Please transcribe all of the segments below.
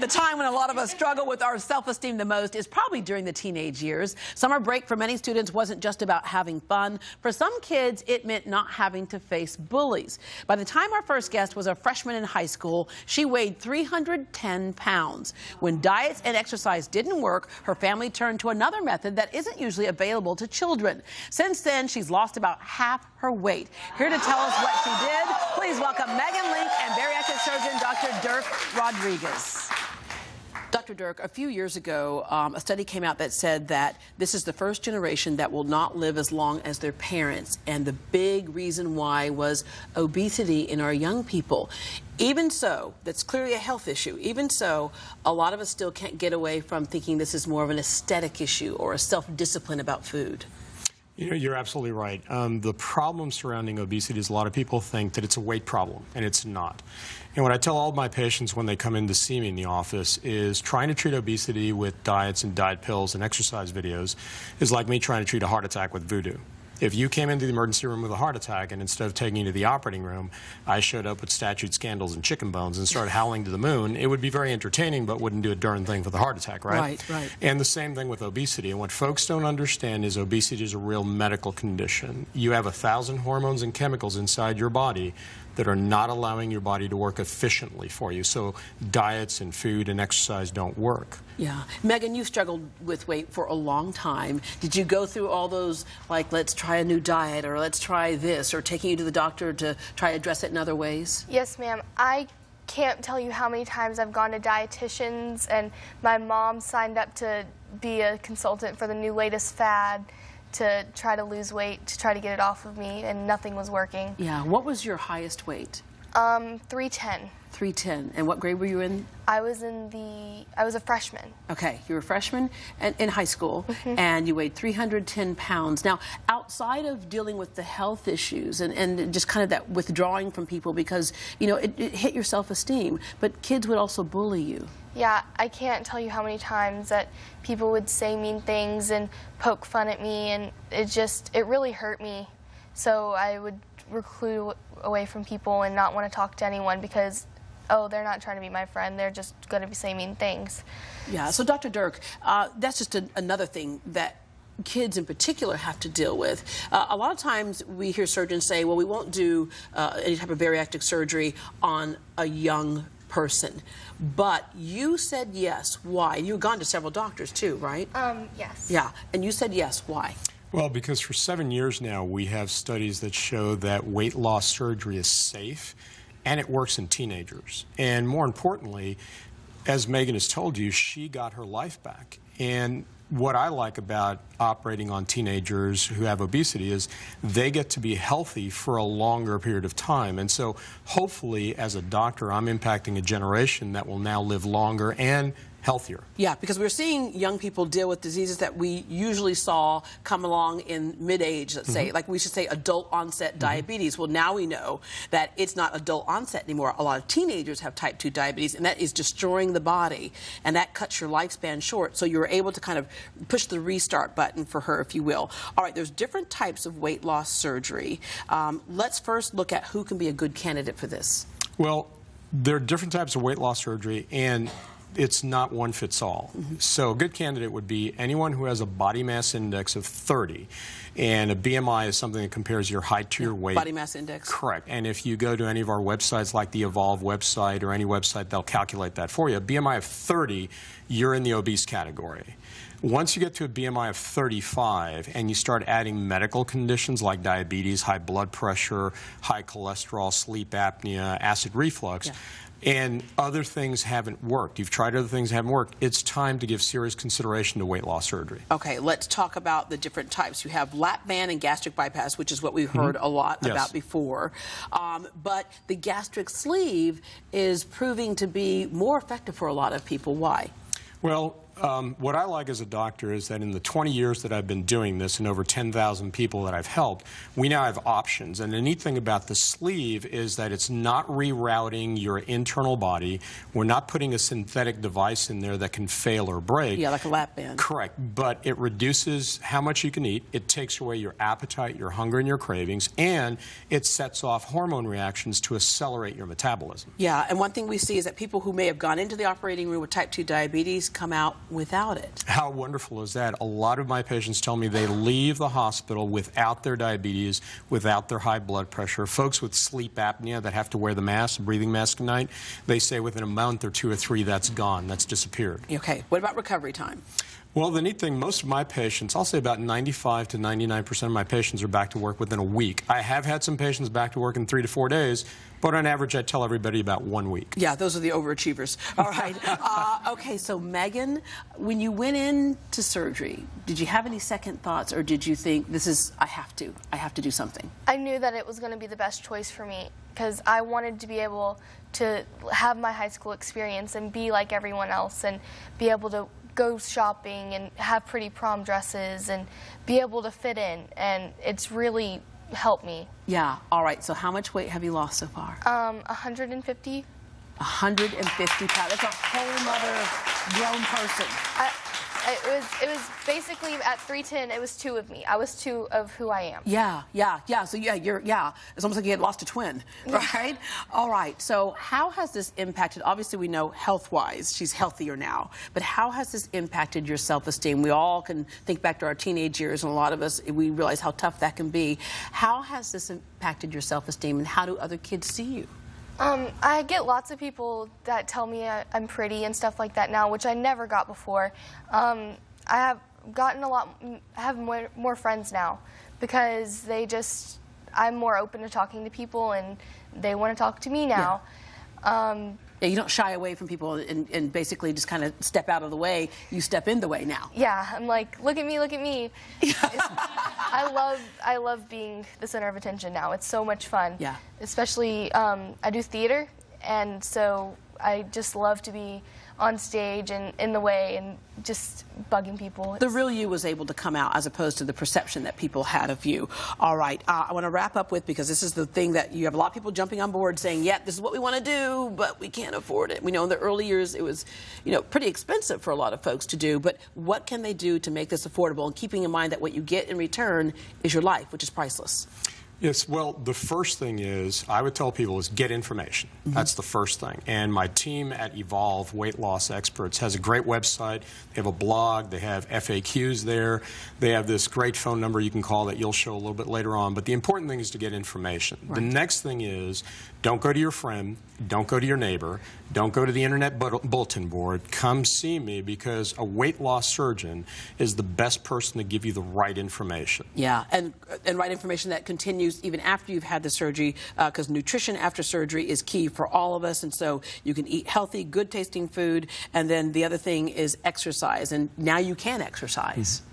the time when a lot of us struggle with our self-esteem the most is probably during the teenage years. Summer break for many students wasn't just about having fun. For some kids, it meant not having to face bullies. By the time our first guest was a freshman in high school, she weighed 310 pounds. When diets and exercise didn't work, her family turned to another method that isn't usually available to children. Since then, she's lost about half her weight. Here to tell us what she did, please welcome Megan Link and bariatric surgeon Dr. Dirk Rodriguez. Dr. Dirk, a few years ago, a study came out that said that this is the first generation that will not live as long as their parents, and the big reason why was obesity in our young people. Even so, that's clearly a health issue. Even so, a lot of us still can't get away from thinking this is more of an aesthetic issue or a self-discipline about food. You know, you're absolutely right. The problem surrounding obesity is a lot of people think that it's a weight problem, and it's not. And what I tell all my patients when they come in to see me in the office is trying to treat obesity with diets and diet pills and exercise videos is like me trying to treat a heart attack with voodoo. If you came into the emergency room with a heart attack and instead of taking you to the operating room, I showed up with statues, scandals, and chicken bones and started howling to the moon, it would be very entertaining but wouldn't do a darn thing for the heart attack, right? Right, right. And the same thing with obesity. And what folks don't understand is obesity is a real medical condition. You have 1,000 hormones and chemicals inside your body that are not allowing your body to work efficiently for you. So diets and food and exercise don't work. Yeah. Megan, you've struggled with weight for a long time. Did you go through all those, like, let's try a new diet, or let's try this, or taking you to the doctor to try to address it in other ways? Yes, ma'am. I can't tell you how many times I've gone to dietitians, and my mom signed up to be a consultant for the new latest fad to try to lose weight, to try to get it off of me, and nothing was working. Yeah. What was your highest weight? 310. 310. And what grade were you in? I was a freshman. Okay, you were a freshman in high school, and you weighed 310 pounds. Now, outside of dealing with the health issues and just kind of that withdrawing from people because, you know, it hit your self-esteem, but kids would also bully you. Yeah, I can't tell you how many times that people would say mean things and poke fun at me, and it really hurt me. So I would reclude away from people and not want to talk to anyone because, oh, they're not trying to be my friend, they're just going to be saying mean things. Yeah, so Dr. Dirk, that's just another thing that kids in particular have to deal with. A lot of times we hear surgeons say, well, we won't do any type of bariatric surgery on a young person. But you said yes. Why? You've gone to several doctors too, right? Yes. Yeah, and you said yes. Why? Well, because for 7 years now, we have studies that show that weight loss surgery is safe and it works in teenagers. And more importantly, as Megan has told you, she got her life back. And what I like about operating on teenagers who have obesity is they get to be healthy for a longer period of time. And so hopefully, as a doctor, I'm impacting a generation that will now live longer and healthier. Yeah, because we're seeing young people deal with diseases that we usually saw come along in mid-age, let's say, like we should say adult onset diabetes. Well, now we know that it's not adult onset anymore. A lot of teenagers have type 2 diabetes, and that is destroying the body, and that cuts your lifespan short. So you're able to kind of push the restart button for her, if you will. All right, there's different types of weight loss surgery. Let's first look at who can be a good candidate for this. Well, there are different types of weight loss surgery, and it's not one fits all. So a good candidate would be anyone who has a body mass index of 30, and a BMI is something that compares your height to your weight. Body mass index. Correct. And if you go to any of our websites like the Evolve website or any website, they'll calculate that for you. A BMI of 30, you're in the obese category. Once you get to a BMI of 35 and you start adding medical conditions like diabetes, high blood pressure, high cholesterol, sleep apnea, acid reflux, and other things haven't worked, you've tried other things that haven't worked, it's time to give serious consideration to weight loss surgery. Okay, let's talk about the different types. You have lap band and gastric bypass, which is what we've heard a lot about before. But the gastric sleeve is proving to be more effective for a lot of people. Why? Well, What I like as a doctor is that in the 20 years that I've been doing this and over 10,000 people that I've helped, we now have options. And the neat thing about the sleeve is that it's not rerouting your internal body. We're not putting a synthetic device in there that can fail or break. Yeah, like a lap band. Correct. But it reduces how much you can eat. It takes away your appetite, your hunger, and your cravings. And it sets off hormone reactions to accelerate your metabolism. Yeah, and one thing we see is that people who may have gone into the operating room with type 2 diabetes come out without it. How wonderful is that? A lot of my patients tell me they leave the hospital without their diabetes, without their high blood pressure. Folks with sleep apnea that have to wear the mask, breathing mask at night, they say within a month or 2 or 3 that's gone, that's disappeared. Okay, what about recovery time? Well, the neat thing, most of my patients, I'll say about 95 to 99% of my patients are back to work within a week. I have had some patients back to work in 3 to 4 days, but on average I tell everybody about 1 week. Yeah, those are the overachievers. All right. Okay, so Megan, when you went into surgery, did you have any second thoughts, or did you think, I have to do something? I knew that it was going to be the best choice for me because I wanted to be able to have my high school experience and be like everyone else and be able to go shopping and have pretty prom dresses and be able to fit in, and it's really helped me. Yeah, all right, so how much weight have you lost so far? 150. 150 pounds. That's a whole other grown person. It was basically at 310, it was 2 of me. I was 2 of who I am. Yeah. So it's almost like you had lost a twin, right? All right. So how has this impacted? Obviously, we know health-wise, she's healthier now. But how has this impacted your self-esteem? We all can think back to our teenage years, and a lot of us, we realize how tough that can be. How has this impacted your self-esteem, and how do other kids see you? I get lots of people that tell me I'm pretty and stuff like that now, which I never got before. I have gotten I have more friends now because I'm more open to talking to people and they want to talk to me now. Yeah, you don't shy away from people and basically just kind of step out of the way. You step in the way now. Yeah, I'm like, look at me, look at me. I love being the center of attention now. It's so much fun. Yeah. Especially, I do theater, and so I just love to be on stage and in the way and just bugging people. The real you was able to come out as opposed to the perception that people had of you. All right, I want to wrap up with, because this is the thing that you have a lot of people jumping on board saying, yeah, this is what we want to do, but we can't afford it. We know in the early years it was, pretty expensive for a lot of folks to do, but what can they do to make this affordable, and keeping in mind that what you get in return is your life, which is priceless? Yes, well, the first thing is, I would tell people, is get information. That's the first thing. And my team at Evolve, Weight Loss Experts, has a great website. They have a blog. They have FAQs there. They have this great phone number you can call that you'll show a little bit later on. But the important thing is to get information. Right. The next thing is, don't go to your friend. Don't go to your neighbor. Don't go to the internet bulletin board. Come see me, because a weight loss surgeon is the best person to give you the right information. Yeah, and right information that continues even after you've had the surgery, because nutrition after surgery is key for all of us, and so you can eat healthy, good-tasting food, and then the other thing is exercise, and now you can exercise.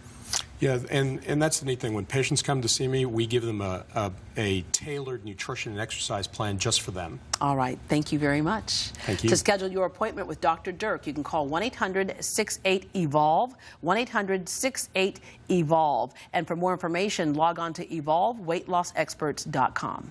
Yeah, and that's the neat thing. When patients come to see me, we give them a tailored nutrition and exercise plan just for them. All right. Thank you very much. Thank you. To schedule your appointment with Dr. Dirk, you can call 1-800-68-EVOLVE, 1-800-68-EVOLVE. And for more information, log on to evolveweightlossexperts.com.